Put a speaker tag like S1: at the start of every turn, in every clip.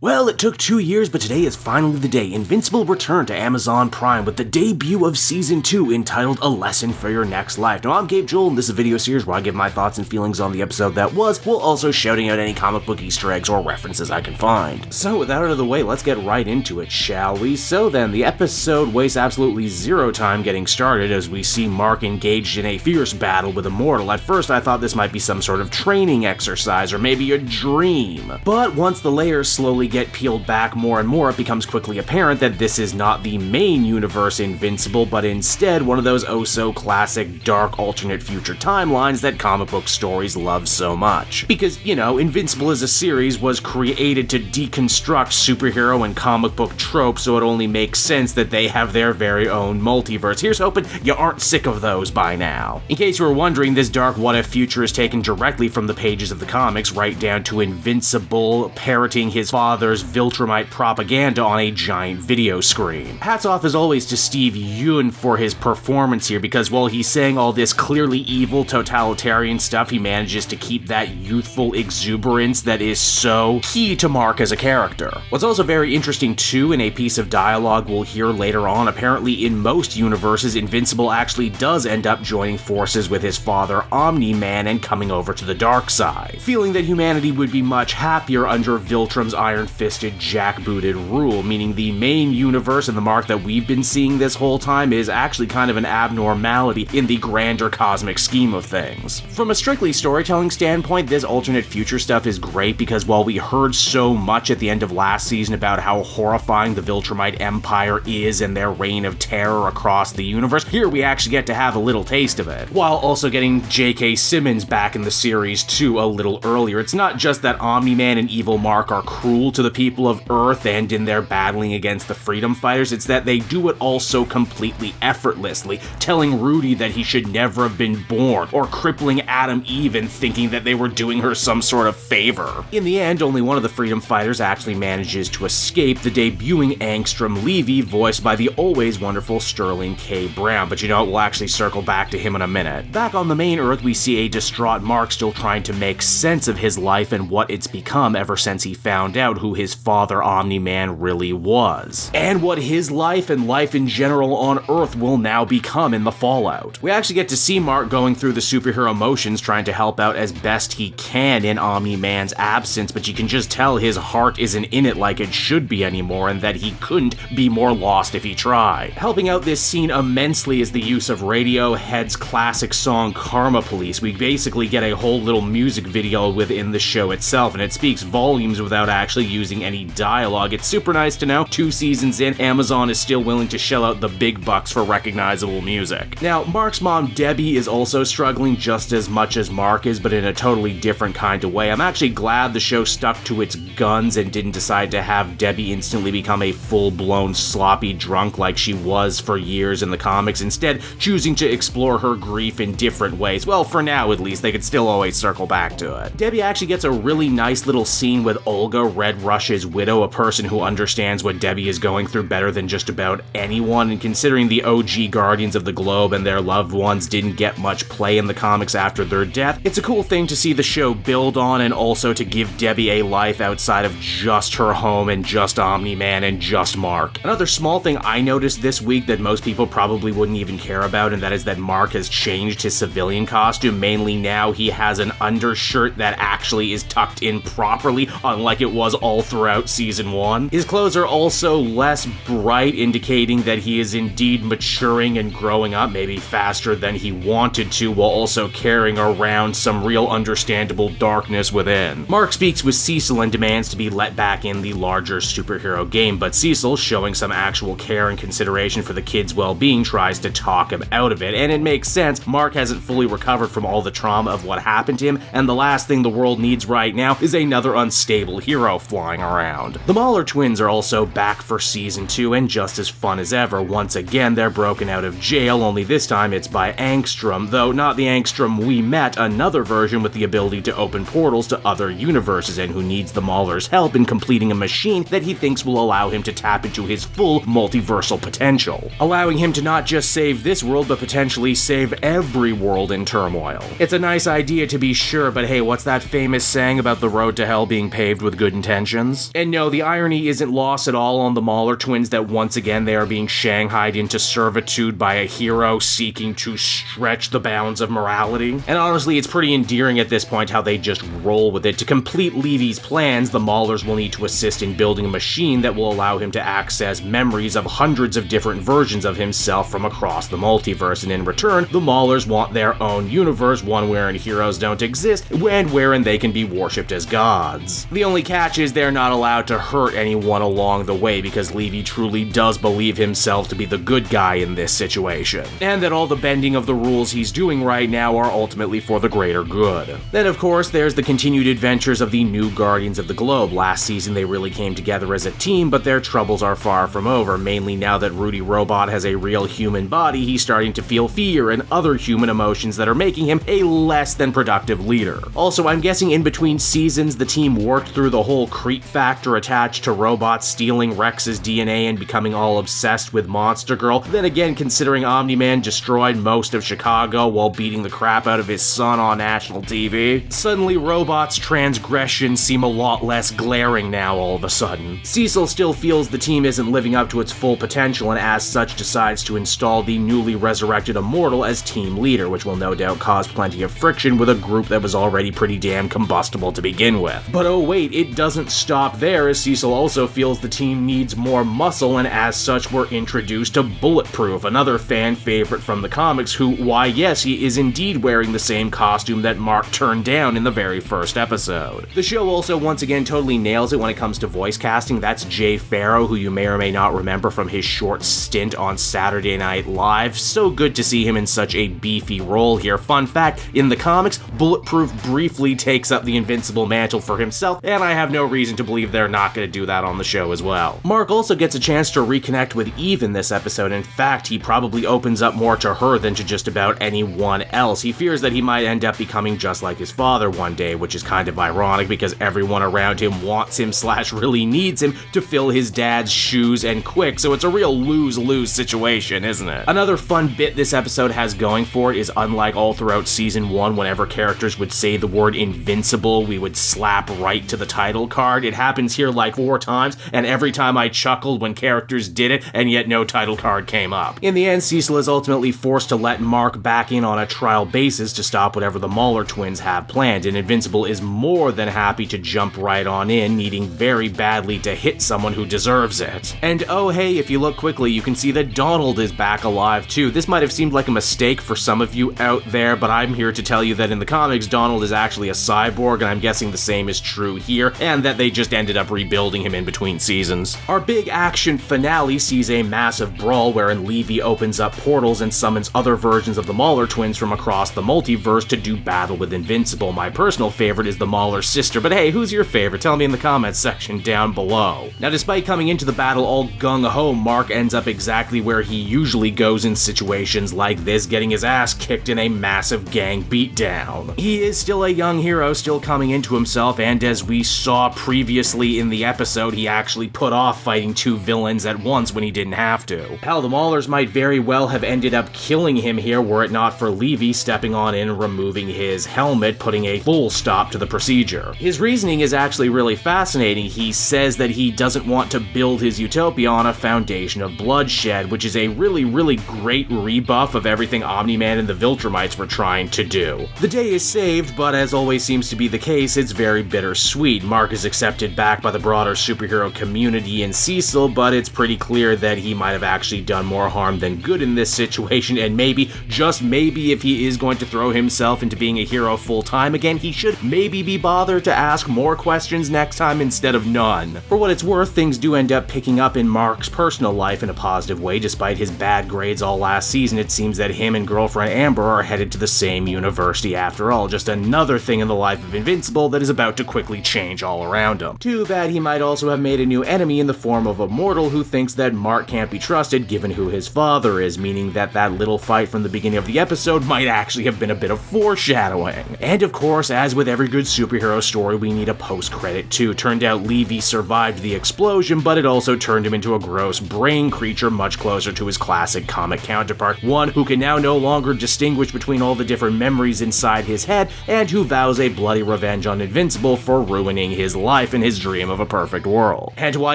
S1: Well, it took 2 years, but today is finally the day Invincible returned to Amazon Prime with the debut of Season 2 entitled A Lesson for Your Next Life. Now, I'm Gabe Joel, and this is a video series where I give my thoughts and feelings on the episode that was, while also shouting out any comic book Easter eggs or references I can find. So, with that out of the way, let's get right into it, shall we? So then, the episode wastes absolutely zero time getting started as we see Mark engaged in a fierce battle with Immortal. At first, I thought this might be some sort of training exercise or maybe a dream. But once the layers slowly get peeled back more and more, it becomes quickly apparent that this is not the main universe Invincible, but instead one of those oh-so-classic dark alternate future timelines that comic book stories love so much. Because, you know, Invincible as a series was created to deconstruct superhero and comic book tropes, so it only makes sense that they have their very own multiverse. Here's hoping you aren't sick of those by now. In case you were wondering, this dark what-if future is taken directly from the pages of the comics, right down to Invincible parroting his father's Viltrumite propaganda on a giant video screen. Hats off as always to Steve Yeun for his performance here, because while he's saying all this clearly evil totalitarian stuff, he manages to keep that youthful exuberance that is so key to Mark as a character. What's also very interesting too, in a piece of dialogue we'll hear later on, apparently in most universes, Invincible actually does end up joining forces with his father Omni-Man and coming over to the dark side, feeling that humanity would be much happier under Viltrum's iron-fisted, jackbooted rule, meaning the main universe and the Mark that we've been seeing this whole time is actually kind of an abnormality in the grander cosmic scheme of things. From a strictly storytelling standpoint, this alternate future stuff is great because while we heard so much at the end of last season about how horrifying the Viltrumite Empire is and their reign of terror across the universe, here we actually get to have a little taste of it, while also getting J.K. Simmons back in the series too a little earlier. It's not just that Omni-Man and Evil Mark are cruel to the people of Earth and in their battling against the freedom fighters, it's that they do it all so completely effortlessly, telling Rudy that he should never have been born, or crippling Adam Eve and thinking that they were doing her some sort of favor. In the end, only one of the freedom fighters actually manages to escape, the debuting Angstrom Levy, voiced by the always wonderful Sterling K. Brown, but you know what, we'll actually circle back to him in a minute. Back on the main Earth, we see a distraught Mark still trying to make sense of his life and what it's become ever since he found out who his father Omni-Man really was, and what his life and life in general on Earth will now become in the fallout. We actually get to see Mark going through the superhero motions, trying to help out as best he can in Omni-Man's absence, but you can just tell his heart isn't in it like it should be anymore, and that he couldn't be more lost if he tried. Helping out this scene immensely is the use of Radiohead's classic song Karma Police. We basically get a whole little music video within the show itself, and it speaks volumes without actually using any dialogue. It's super nice to know, 2 seasons in, Amazon is still willing to shell out the big bucks for recognizable music. Now, Mark's mom Debbie is also struggling just as much as Mark is, but in a totally different kind of way. I'm actually glad the show stuck to its guns and didn't decide to have Debbie instantly become a full-blown sloppy drunk like she was for years in the comics, instead choosing to explore her grief in different ways. Well, for now at least, they could still always circle back to it. Debbie actually gets a really nice little scene with Olga, Red Rush's widow, a person who understands what Debbie is going through better than just about anyone, and considering the OG Guardians of the Globe and their loved ones didn't get much play in the comics after their death, it's a cool thing to see the show build on, and also to give Debbie a life outside of just her home and just Omni-Man and just Mark. Another small thing I noticed this week that most people probably wouldn't even care about, and that is that Mark has changed his civilian costume. Mainly now he has an undershirt that actually is tucked in properly, unlike it was all throughout season 1. His clothes are also less bright, indicating that he is indeed maturing and growing up, maybe faster than he wanted to, while also carrying around some real understandable darkness within. Mark speaks with Cecil and demands to be let back in the larger superhero game, but Cecil, showing some actual care and consideration for the kid's well-being, tries to talk him out of it, and it makes sense. Mark hasn't fully recovered from all the trauma of what happened to him, and the last thing the world needs right now is another unstable hero flying around. The Mer Twins are also back for season 2 and just as fun as ever. Once again, they're broken out of jail, only this time it's by Angstrom, though not the Angstrom we met, another version with the ability to open portals to other universes and who needs the Mauler's help in completing a machine that he thinks will allow him to tap into his full multiversal potential, allowing him to not just save this world but potentially save every world in turmoil. It's a nice idea to be sure, but hey, what's that famous saying about the road to hell being paved with good intentions? dimensions. And no, the irony isn't lost at all on the Mer Twins that once again they are being shanghaied into servitude by a hero seeking to stretch the bounds of morality. And honestly, it's pretty endearing at this point how they just roll with it. To complete Levy's plans, the Maulers will need to assist in building a machine that will allow him to access memories of hundreds of different versions of himself from across the multiverse, and in return, the Maulers want their own universe, one wherein heroes don't exist, and wherein they can be worshipped as gods. The only catch is they're not allowed to hurt anyone along the way, because Levy truly does believe himself to be the good guy in this situation, and that all the bending of the rules he's doing right now are ultimately for the greater good. Then of course there's the continued adventures of the new Guardians of the Globe. Last season they really came together as a team, but their troubles are far from over, mainly now that Rudy Robot has a real human body. He's starting to feel fear and other human emotions that are making him a less than productive leader. Also, I'm guessing in between seasons the team worked through the whole creep factor attached to Robot stealing Rex's DNA and becoming all obsessed with Monster Girl. Then again, considering Omni-Man destroyed most of Chicago while beating the crap out of his son on national TV, suddenly Robot's transgressions seem a lot less glaring now all of a sudden. Cecil still feels the team isn't living up to its full potential and as such decides to install the newly resurrected Immortal as team leader, which will no doubt cause plenty of friction with a group that was already pretty damn combustible to begin with. But oh wait, it doesn't stop there, as Cecil also feels the team needs more muscle, and as such we're introduced to Bulletproof, another fan favorite from the comics who, why yes, he is indeed wearing the same costume that Mark turned down in the very first episode. The show also once again totally nails it when it comes to voice casting. That's Jay Farrow, who you may or may not remember from his short stint on Saturday Night Live. So good to see him in such a beefy role here. Fun fact, in the comics, Bulletproof briefly takes up the Invincible mantle for himself, and I have no reason to believe they're not going to do that on the show as well. Mark also gets a chance to reconnect with Eve in this episode. In fact, he probably opens up more to her than to just about anyone else. He fears that he might end up becoming just like his father one day, which is kind of ironic because everyone around him wants him / really needs him to fill his dad's shoes and quick, so it's a real lose-lose situation, isn't it? Another fun bit this episode has going for it is, unlike all throughout season 1, whenever characters would say the word Invincible, we would slap right to the title card. It happens here like 4 times, and every time I chuckled when characters did it, and yet no title card came up. In the end, Cecil is ultimately forced to let Mark back in on a trial basis to stop whatever the Mer Twins have planned, and Invincible is more than happy to jump right on in, needing very badly to hit someone who deserves it. And oh hey, if you look quickly, you can see that Donald is back alive too. This might have seemed like a mistake for some of you out there, but I'm here to tell you that in the comics, Donald is actually a cyborg, and I'm guessing the same is true here, and that they just ended up rebuilding him in between seasons. Our big action finale sees a massive brawl wherein Levy opens up portals and summons other versions of the Mer Twins from across the multiverse to do battle with Invincible. My personal favorite is the Mauler sister, but hey, who's your favorite? Tell me in the comments section down below. Now, despite coming into the battle all gung-ho, Mark ends up exactly where he usually goes in situations like this, getting his ass kicked in a massive gang beatdown. He is still a young hero, still coming into himself, and as we saw previously in the episode, he actually put off fighting 2 villains at once when he didn't have to. Hell, the Maulers might very well have ended up killing him here were it not for Levy stepping on in and removing his helmet, putting a full stop to the procedure. His reasoning is actually really fascinating. He says that he doesn't want to build his utopia on a foundation of bloodshed, which is a really great rebuff of everything Omni-Man and the Viltrumites were trying to do. The day is saved, but as always seems to be the case, it's very bittersweet. Mark is accepted back by the broader superhero community in Cecil, but it's pretty clear that he might have actually done more harm than good in this situation, and maybe, just maybe, if he is going to throw himself into being a hero full-time again, he should maybe be bothered to ask more questions next time instead of none. For what it's worth, things do end up picking up in Mark's personal life in a positive way. Despite his bad grades all last season, it seems that him and girlfriend Amber are headed to the same university after all, just another thing in the life of Invincible that is about to quickly change all around him. Too bad he might also have made a new enemy in the form of Immortal, who thinks that Mark can't be trusted given who his father is, meaning that that little fight from the beginning of the episode might actually have been a bit of foreshadowing. And of course, as with every good superhero story, we need a post-credit too. Turned out Levy survived the explosion, but it also turned him into a gross brain creature much closer to his classic comic counterpart, one who can now no longer distinguish between all the different memories inside his head, and who vows a bloody revenge on Invincible for ruining his life. life in his dream of a perfect world. And why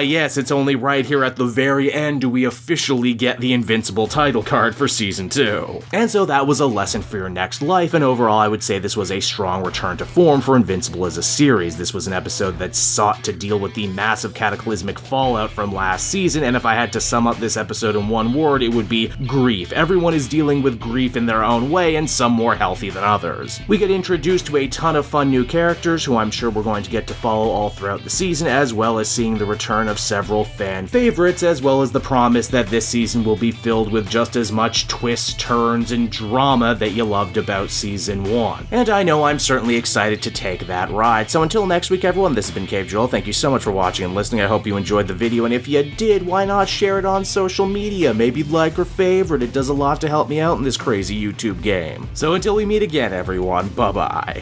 S1: yes, it's only right here at the very end do we officially get the Invincible title card for Season 2. And so that was a lesson for your next life, and overall I would say this was a strong return to form for Invincible as a series. This was an episode that sought to deal with the massive cataclysmic fallout from last season, and if I had to sum up this episode in one word, it would be grief. Everyone is dealing with grief in their own way, and some more healthy than others. We get introduced to a ton of fun new characters who I'm sure we're going to get to follow all throughout the season, as well as seeing the return of several fan favorites, as well as the promise that this season will be filled with just as much twists, turns, and drama that you loved about Season 1. And I know I'm certainly excited to take that ride. So until next week, everyone, this has been Cape Joel. Thank you so much for watching and listening. I hope you enjoyed the video, and if you did, why not share it on social media? Maybe like or favorite. It does a lot to help me out in this crazy YouTube game. So until we meet again, everyone, bye-bye.